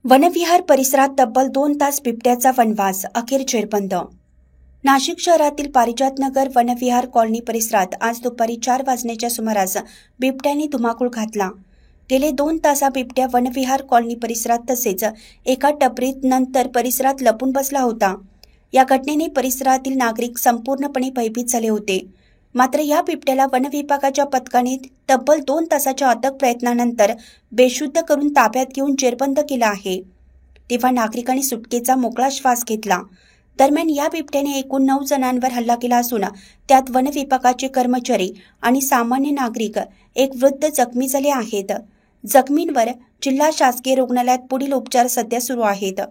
वनविहार परिसरात तब्बल 2 तास बिबट्याचा वनवास, अखेर जेरबंद। नाशिक शहरातील पारिजातनगर वनविहार कॉलनी परिसरात आज दुपारी 4 वाजण्याच्या सुमारास बिबट्याने धुमाकूळ घातला। गेले 2 तास बिबट्या वनविहार कॉलनी परिसरात तसेच एका टपरीत नंतर परिसरात लपून बसला होता। या घटनेने परिसरातील नागरिक संपूर्णपणे भयभीत झाले होते। मात्र या बिबट्याला वनविभागाच्या पथकाने तब्बल 2 तासाच्या अथक प्रयत्नानंतर बेशुद्ध करून ताब्यात घेऊन जेरबंद केला आहे। तेव्हा नागरिकांनी सुटकेचा मोकळा श्वास घेतला। दरम्यान या बिबट्याने एकूण 9 जणांवर हल्ला केला असून त्यात वनविभागाचे कर्मचारी आणि सामान्य नागरिक, एक वृद्ध जखमी झाले आहेत। जखमींवर जिल्हा शासकीय रुग्णालयात पुढील उपचार सध्या सुरू आहेत।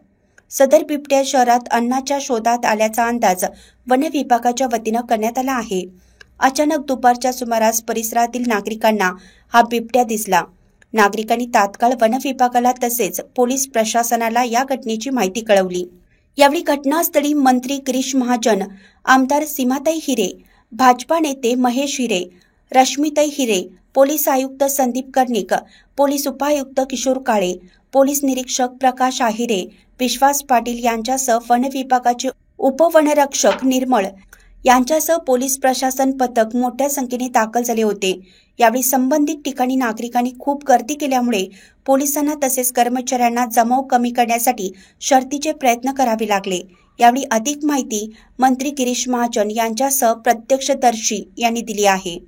सदर बिबट्या शहरात अन्नाच्या शोधात आल्याचा अंदाज वनविभागाच्या वतीनं करण्यात आला आहे। अचानक दुपारच्या सुमारास परिसरातील नागरिकांना हा बिबट्या दिसला। नागरिकांनी तात्काळ वनविभागाला तसेच पोलीस प्रशासनाला या घटनेची माहिती कळवली। यावेळी घटनास्थळी मंत्री गिरीश महाजन, आमदार सीमाताई हिरे, भाजपा नेते महेश हिरे, रश्मीताई हिरे, पोलीस आयुक्त संदीप कर्णिक, पोलीस उपायुक्त किशोर काळे, पोलीस निरीक्षक प्रकाश आहिरे, विश्वास पाटील यांच्यासह वनविभागाचे उपवनरक्षक निर्मळ यांच्यासह पोलीस प्रशासन पथक मोठ्या संख्येने दाखल झाले होते। यावेळी संबंधित ठिकाणी नागरिकांनी खूप गर्दी केल्यामुळे पोलिसांना तसेच कर्मचाऱ्यांना जमाव कमी करण्यासाठी शर्थीचे प्रयत्न करावे लागले। यावेळी अधिक माहिती मंत्री गिरीश महाजन यांच्यासह प्रत्यक्षदर्शी यांनी दिली आहे।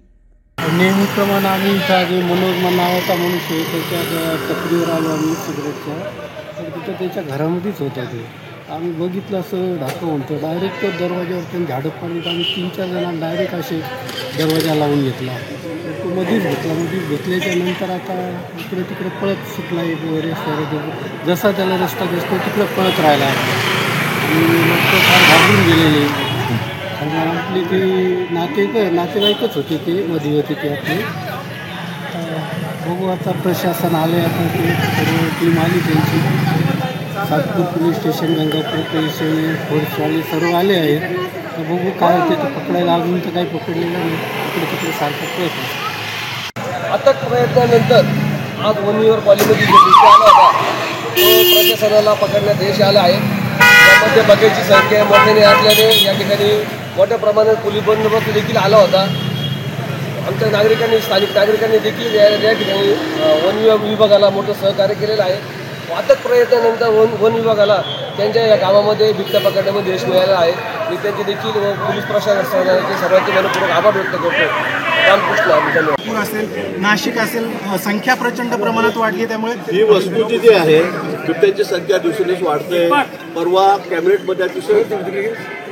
नेहमीप्रमाणे आम्ही जे मनोज नावाचा मनुष्य त्याच्या टपरीवर आलो आम्ही सिगरेटच्या, तर तिथं त्याच्या घरामध्येच होता ते। आम्ही बघितलं असं ढाकं होतं, डायरेक्ट दरवाज्यावर त्यांनी झाडं पाडून आम्ही 3-4 जणांना डायरेक्ट असे दरवाजा लावून घेतला। तो मध्येच घेतल्याच्या नंतर आता इकडे तिकडे पळत सुटला, एक रस्त्यावर जसा त्याला रस्ता दिसतो तिकडे पळत राहिला आणि मग तो फार घाबरून गेलेले। आणि आपले ते नातेवाईकच होते, ते मध्ये होते ते आपले। बघू आता प्रशासन आले, आता ते सर्व टीम आली त्यांची, Satpur police station, Gangapur police station, फोर्सवाले सर्व आले आहेत। तर बघू काय होते, तर पकडायला अजून तर काही पकडलेलं नाही, इकडे तिकडे सारखं प्रयत्न। अथक प्रयत्नानंतर आज वनविहार कॉलनीमध्ये जो बिबट्या आला होता तो प्रशासनाला पकडण्यात यश आलं आहे। त्यामध्ये बघायची संख्या मोठ्याने असल्याने या ठिकाणी मोठ्या प्रमाणात पोलीस बंदोबस्त देखील आला होता। आमच्या नागरिकांनी, स्थानिक नागरिकांनी देखील या ठिकाणी वन विभागाला मोठं सहकार्य केलेलं आहे। अथक प्रयत्नानंतर वन विभागाला त्यांच्या या कामामध्ये बिबट्या पकडण्यामध्ये यश मिळालं आहे। मी त्यांचे देखील व पोलीस प्रशासनाचे सर्वांचे मनपूर्वक आभार व्यक्त करतो। रामकृष्ण नागपूर असेल, नाशिक असेल, संख्या प्रचंड प्रमाणात वाढली, त्यामुळे ही वस्तुस्थिती जी आहे, बिबट्यांची संख्या दिवसेंदिवस वाढते। परवा कॅबिनेटमध्ये अतिशय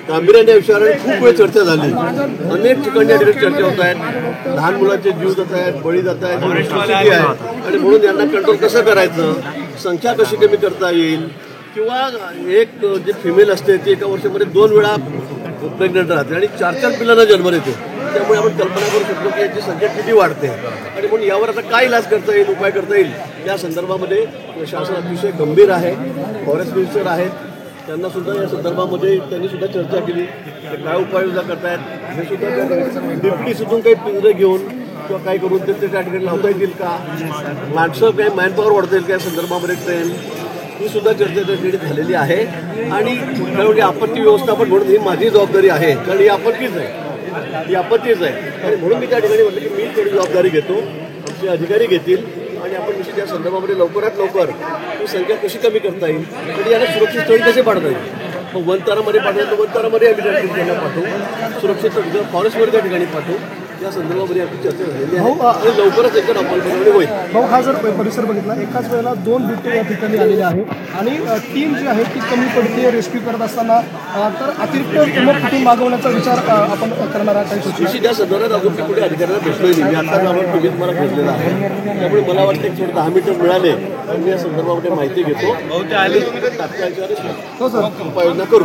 गांभीर्याने विषयावर खूप वेळ चर्चा झाली, अनेक ठिकाणी चर्चा होत आहेत। लहान मुलांचे जीव जात आहेत, बळी जात आहेत, आहे आणि म्हणून यांना कंट्रोल कसं करायचं, संख्या कशी कमी करता येईल, किंवा एक जे फिमेल असते ती एका वर्षामध्ये 2 वेळा प्रेग्नंट राहते आणि 4-4 पिल्लांना जन्म देते। त्यामुळे आपण कल्पना करू शकतो की याची संख्या किती वाढते आणि म्हणून यावर आता काय इलाज करता येईल, उपाय करता येईल, या संदर्भामध्ये प्रशासन अतिशय गंभीर आहे। फॉरेस्ट मिनिस्टर आहेत, त्यांना सुद्धा या संदर्भामध्ये त्यांनी सुद्धा चर्चा केली, काय उपाययोजना करतायत हे सुद्धा। डिप्टीसून काही पिंजरे घेऊन किंवा काय करून ते त्या ठिकाणी लावता येतील का, माणसं काही मॅनपॉवर वाढता येईल का, या संदर्भामध्ये ट्रेन ही सुद्धा चर्चा त्या ठिकाणी झालेली आहे। आणि त्यावेळी आपत्ती व्यवस्थापन म्हणून ही माझी जबाबदारी आहे, कारण ही आपत्तीच आहे आणि म्हणून मी त्या ठिकाणी म्हटलं की मी थोडी जबाबदारी घेतो, आमचे अधिकारी घेतील आणि आपण निश्चित या संदर्भामध्ये लवकरात लवकर ही संख्या कशी कमी करता येईल आणि याला सुरक्षित स्थळी कसे पाडता येईल। मग वनतारामध्ये पाठवलं तर वनतारामध्ये आम्ही त्या ठिकाणी त्यांना पाठवू, सुरक्षित फॉरेस्टमध्ये त्या ठिकाणी पाठवू, या संदर्भामध्ये आपली चर्चा झालेली आहे आणि लवकरच एकदा अंमलबजावणी होईल। भाऊ, हा जर परिसर बघितला, एकाच वेळेला 2 बिबटे या ठिकाणी आलेले आहे आणि टीम जी आहे ती कमी पडते रेस्क्यू करत असताना, तर अतिरिक्त टीम मागवण्याचा विचार आपण करणार आहात काही सूचना? त्या संदर्भात अजून मी कुठे अधिकाऱ्यांना भेटलोय नाही, मी आत्ताच आपण तुम्ही मला भेटलेला आहे। त्यामुळे मला वाटतं की थोडं 10 मिनिटं मिळाले तर मी या संदर्भामध्ये माहिती घेतो, तात्काळ उपाययोजना करू।